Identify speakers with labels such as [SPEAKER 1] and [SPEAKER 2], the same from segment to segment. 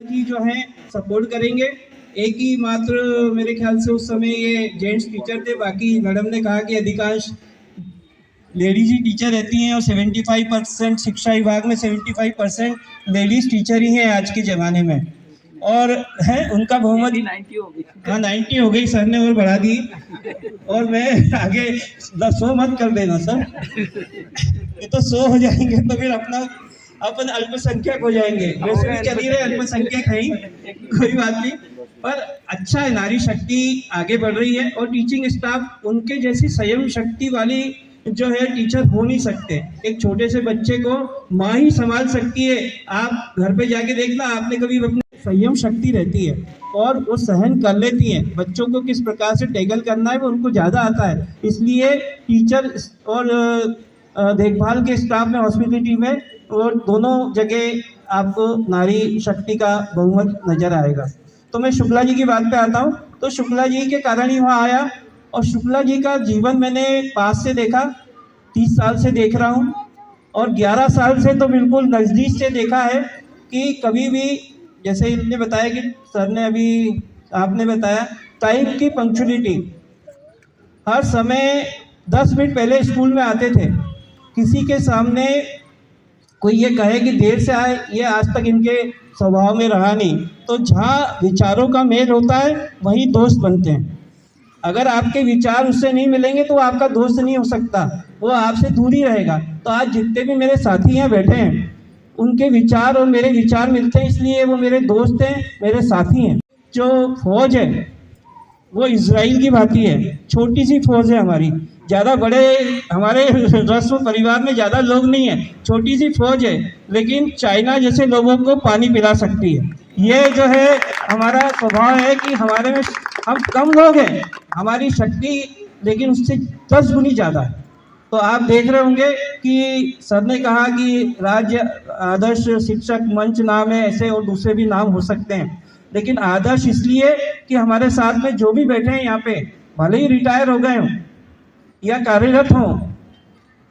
[SPEAKER 1] जी जो है सपोर्ट करेंगे। एक ही मात्र मेरे ख्याल से उस समय ये जेंट्स टीचर थे, बाकी मैडम ने कहा कि अधिकांश लेडीज ही टीचर रहती हैं और 75% शिक्षा विभाग में 75% लेडीज टीचर ही हैं आज के ज़माने में। और है उनका बहुमत 90 हो गई। हाँ 90 हो गई, सर ने और बढ़ा दी। और मैं आगे 100 मत कर देना सर, ये तो 100 हो जाएंगे तो फिर अपन अल्पसंख्यक हो जाएंगे। वैसे भी चल ही रहे अल्पसंख्यक है ही, कोई बात नहीं। पर अच्छा है, नारी शक्ति आगे बढ़ रही है और टीचिंग स्टाफ उनके जैसी संयम शक्ति वाली जो है टीचर हो नहीं सकते। एक छोटे से बच्चे को माँ ही संभाल सकती है। आप घर पे जाके देखना, आपने कभी अपने संयम शक्ति रहती है और वो सहन कर लेती हैं। बच्चों को किस प्रकार से टैकल करना है वो उनको ज़्यादा आता है, इसलिए टीचर और देखभाल के स्टाफ में, हॉस्पिटलिटी में, और दोनों जगह आपको नारी शक्ति का बहुमत नजर आएगा। तो मैं शुक्ला जी की बात पे आता हूँ। तो शुक्ला जी के कारण ही वहाँ आया और शुक्ला जी का जीवन मैंने पास से देखा, 30 साल से देख रहा हूँ और 11 साल से तो बिल्कुल नज़दीक से देखा है कि कभी भी, जैसे इन्होंने बताया कि सर ने अभी आपने बताया, टाइम की पंक्चुअलिटी, हर समय 10 मिनट पहले स्कूल में आते थे। किसी के सामने कोई ये कहे कि देर से आए, ये आज तक इनके स्वभाव में रहा नहीं। तो जहाँ विचारों का मेल होता है वहीं दोस्त बनते हैं। अगर आपके विचार उससे नहीं मिलेंगे तो आपका दोस्त नहीं हो सकता, वो आपसे दूर ही रहेगा। तो आज जितने भी मेरे साथी यहाँ बैठे हैं उनके विचार और मेरे विचार मिलते हैं, इसलिए वो मेरे दोस्त हैं, मेरे साथी हैं। जो फौज है वो इजराइल की भांति है, छोटी सी फौज है हमारी, ज़्यादा बड़े हमारे रस्म परिवार में ज़्यादा लोग नहीं है, छोटी सी फौज है, लेकिन चाइना जैसे लोगों को पानी पिला सकती है। ये जो है हमारा स्वभाव है कि हमारे में हम कम लोग हैं, हमारी शक्ति लेकिन उससे 10 गुनी ज़्यादा है। तो आप देख रहे होंगे कि सर ने कहा कि राज्य आदर्श शिक्षक मंच नाम है, ऐसे और दूसरे भी नाम हो सकते हैं, लेकिन आदर्श इसलिए कि हमारे साथ में जो भी बैठे हैं यहाँ पे, भले ही रिटायर हो गए हों या कार्यरत हों,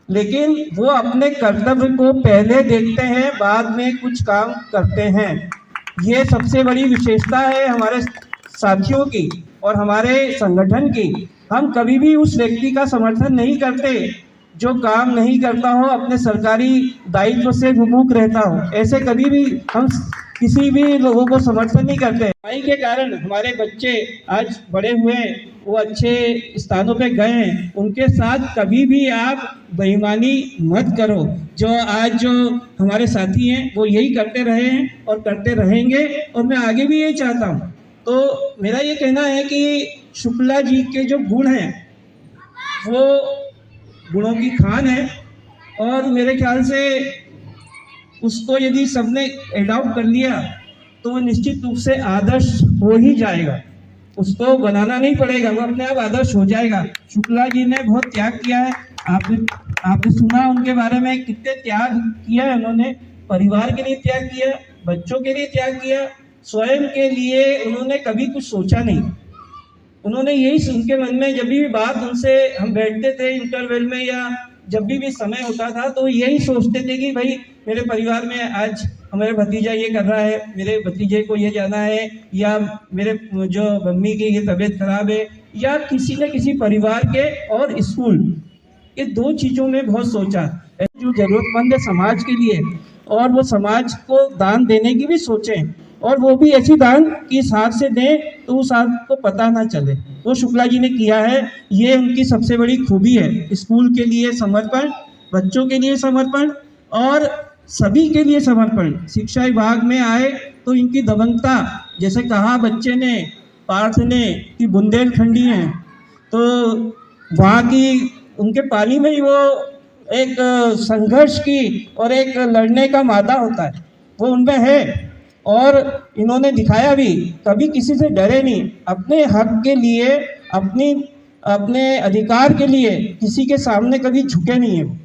[SPEAKER 1] लेकिन वो अपने कर्तव्य को पहले देखते हैं, बाद में कुछ काम करते हैं। ये सबसे बड़ी विशेषता है हमारे साथियों की और हमारे संगठन की। हम कभी भी उस व्यक्ति का समर्थन नहीं करते जो काम नहीं करता हो, अपने सरकारी दायित्व से विमुख रहता हो। ऐसे कभी भी हम किसी भी लोगों को समर्थन नहीं करते। पढ़ाई के कारण हमारे बच्चे आज बड़े हुए हैं, वो अच्छे स्थानों पे गए हैं, उनके साथ कभी भी आप बेईमानी मत करो। जो आज जो हमारे साथी हैं वो यही करते रहे हैं और करते रहेंगे और मैं आगे भी यही चाहता हूँ। तो मेरा ये कहना है कि शुक्ला जी के जो गुण हैं वो गुणों की खान है और मेरे ख्याल से उसको यदि सबने एडॉप्ट कर लिया तो वो निश्चित रूप से आदर्श हो ही जाएगा, उसको बनाना नहीं पड़ेगा, वो अपने आप आदर्श हो जाएगा। शुक्ला जी ने बहुत त्याग किया है, आपने सुना उनके बारे में, कितने त्याग किया है उन्होंने। परिवार के लिए त्याग किया, बच्चों के लिए त्याग किया, स्वयं के लिए उन्होंने कभी कुछ सोचा नहीं। उन्होंने यही उनके मन में, जब भी बात उनसे हम बैठते थे इंटरवल में या जब भी समय होता था, तो यही सोचते थे कि भाई मेरे परिवार में आज हमारे भतीजा ये कर रहा है, मेरे भतीजे को ये जाना है, या मेरे जो मम्मी की ये तबीयत खराब है, या किसी न किसी परिवार के और स्कूल, ये 2 चीज़ों में बहुत सोचा। जो जरूरतमंद है समाज के लिए और वो समाज को दान देने की भी सोचें, और वो भी ऐसी दान कि इस हाथ से दें तो उस हाथ को पता ना चले, वो शुक्ला जी ने किया है। ये उनकी सबसे बड़ी खूबी है, स्कूल के लिए समर्पण, बच्चों के लिए समर्पण और सभी के लिए समर्पण। शिक्षा विभाग में आए तो इनकी दबंगता, जैसे कहा बच्चे ने, पार्थ ने, कि बुंदेलखंडी हैं, तो वहाँ की उनके पानी में ही वो एक संघर्ष की और एक लड़ने का मादा होता है, वो उनमें है। और इन्होंने दिखाया भी, कभी किसी से डरे नहीं, अपने हक के लिए, अपने अधिकार के लिए किसी के सामने कभी झुके नहीं है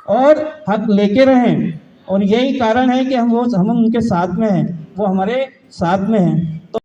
[SPEAKER 1] और हक लेके रहें। और यही कारण है कि हम उनके साथ में हैं, वो हमारे साथ में हैं।